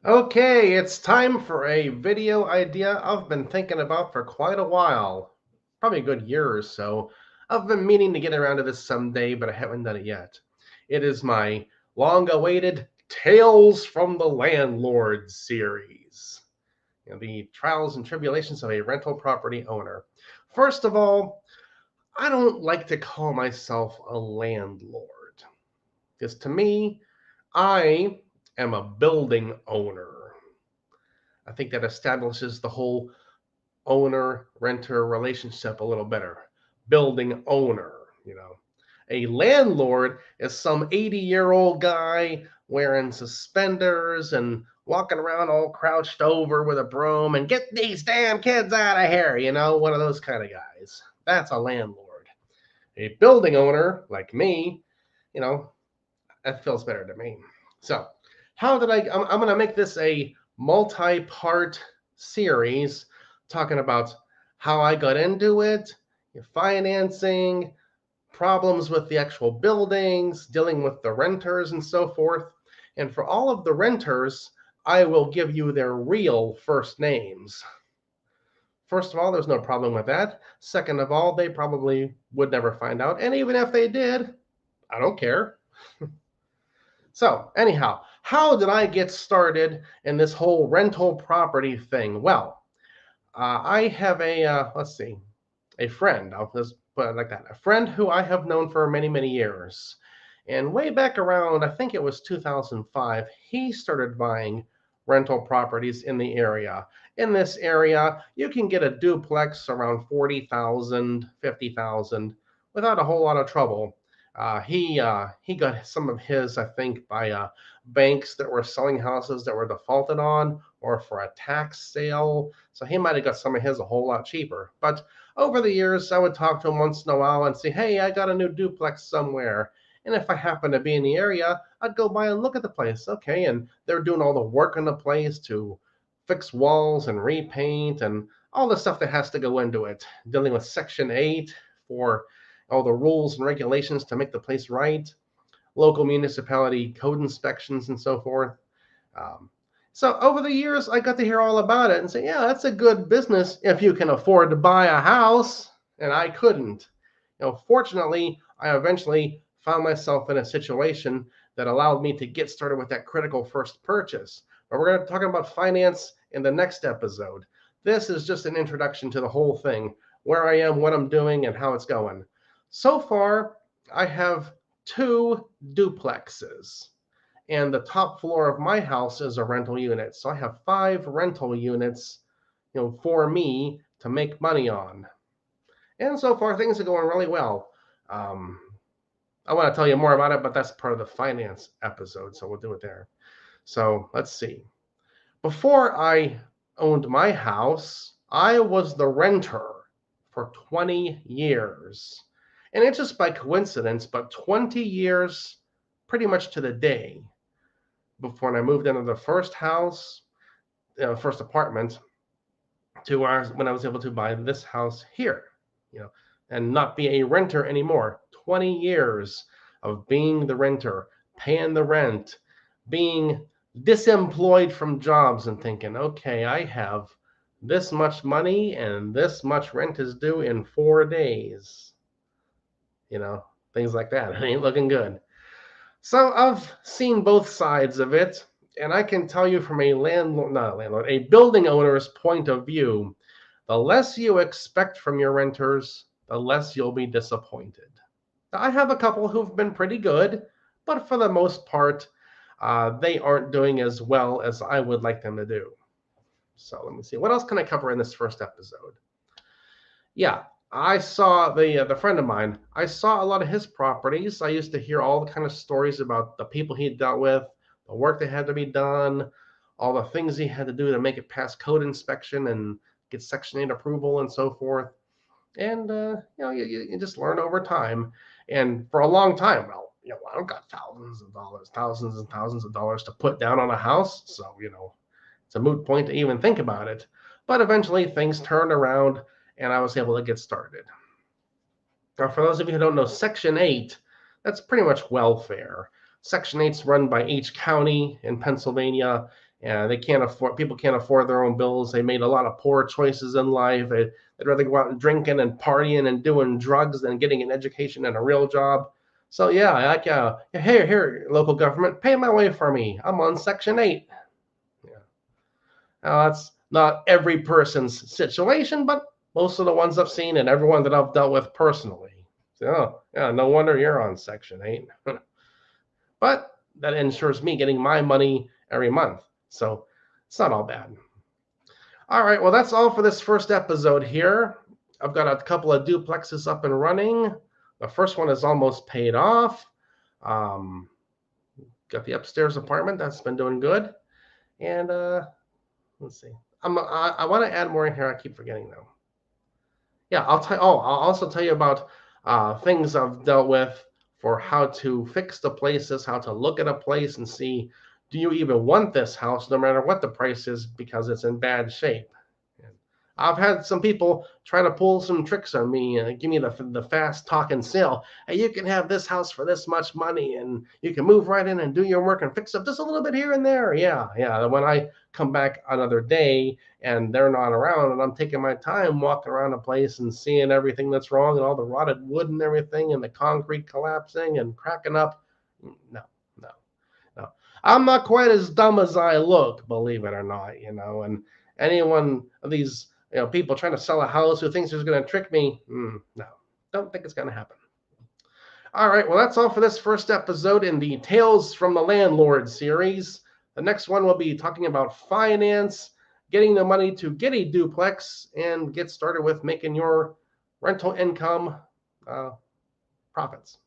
Okay, it's time for a video idea I've been thinking about for quite a while. Probably a good year or so. I've been meaning to get around to this someday, but I haven't done it yet. It is my long-awaited Tales from the Landlord series. The trials and tribulations of a rental property owner. First of all, I don't like to call myself a landlord, because to me, I am a building owner. I think that establishes the whole owner renter relationship a little better. Building owner, you know. A landlord is some 80-year-old guy wearing suspenders and walking around all crouched over with a broom and get these damn kids out of here, one of those kind of guys. That's a landlord. A building owner like me, you know, that feels better to me. So, I'm going to make this a multi part series talking about how I got into it, financing, problems with the actual buildings, dealing with the renters, and so forth. And for all of the renters, I will give you their real first names. First of all, there's no problem with that. Second of all, they probably would never find out. And even if they did, I don't care. So, anyhow, how did I get started in this whole rental property thing? Well, I have let's see, a friend. I'll just put it like that. A friend who I have known for many, many years. And way back around, I think it was 2005, he started buying rental properties in the area. In this area, you can get a duplex around 40,000, 50,000 without a whole lot of trouble. He got some of his, I think, by banks that were selling houses that were defaulted on, or for a tax sale. So he might have got some of his a whole lot cheaper. But over the years, I would talk to him once in a while and say, "Hey, I got a new duplex somewhere." And if I happen to be in the area, I'd go by and look at the place. Okay, and they're doing all the work in the place to fix walls and repaint and all the stuff that has to go into it, dealing with Section 8 for all the rules and regulations to make the place right, local municipality code inspections, and so forth. Um, so over the years, I got to hear all about it and say, yeah, that's a good business if you can afford to buy a house. And I couldn't. Fortunately, I eventually found myself in a situation that allowed me to get started with that critical first purchase. But we're going to talk about finance in the next episode. This is just an introduction to the whole thing, where I am, what I'm doing, and how it's going. So far, I have two duplexes, and the top floor of my house is a rental unit. So I have 5 rental units, for me to make money on. And so far, things are going really well. Um, I want to tell you more about it, but that's part of the finance episode, so we'll do it there. So let's see. Before I owned my house, I was the renter for 20 years. And it's just by coincidence, but 20 years pretty much to the day before I moved into the first house, first apartment, to when I was able to buy this house here, you know, and not be a renter anymore. 20 years of being the renter, paying the rent, being disemployed from jobs and thinking, okay, I have this much money and this much rent is due in 4 days. Things like that. It ain't looking good. So I've seen both sides of it, and I can tell you from a landlord, not a landlord, a building owner's point of view, the less you expect from your renters, the less you'll be disappointed. I have a couple who've been pretty good, but for the most part, they aren't doing as well as I would like them to do. So let me see. What else can I cover in this first episode? Yeah, I saw the friend of mine. I saw a lot of his properties. I used to hear all the kind of stories about the people he dealt with, the work that had to be done, all the things he had to do to make it past code inspection and get Section 8 approval and so forth. And you just learn over time. And for a long time, well, I've got thousands of dollars, thousands and thousands of dollars to put down on a house. So it's a moot point to even think about it. But eventually, things turned around and I was able to get started. Now, for those of you who don't know, Section 8, that's pretty much welfare. Section 8's run by each county in Pennsylvania, and people can't afford their own bills. They made a lot of poor choices in life. They'd rather go out and drinking and partying and doing drugs than getting an education and a real job. So yeah, here, local government, pay my way for me. I'm on Section 8. Yeah. Now, that's not every person's situation, but most of the ones I've seen and everyone that I've dealt with personally. So yeah, no wonder you're on Section 8. But that ensures me getting my money every month. So it's not all bad. All right, well, that's all for this first episode here. I've got a couple of duplexes up and running. The first one is almost paid off. Got the upstairs apartment that's been doing good. And let's see. I want to add more in here. I keep forgetting though. Yeah, I'll also tell you about things I've dealt with for how to fix the places, how to look at a place and see, do you even want this house, no matter what the price is, because it's in bad shape. I've had some people try to pull some tricks on me, give me the fast talking sale. Hey, you can have this house for this much money, and you can move right in and do your work and fix up just a little bit here and there. Yeah. When I come back another day and they're not around, and I'm taking my time walking around the place and seeing everything that's wrong and all the rotted wood and everything and the concrete collapsing and cracking up. No, no, no. I'm not quite as dumb as I look, believe it or not. And anyone of these people trying to sell a house who thinks they're going to trick me, no, don't think it's going to happen. All right, well, that's all for this first episode in the Tales from the Landlord series. The next one will be talking about finance, getting the money to get a duplex, and get started with making your rental income profits.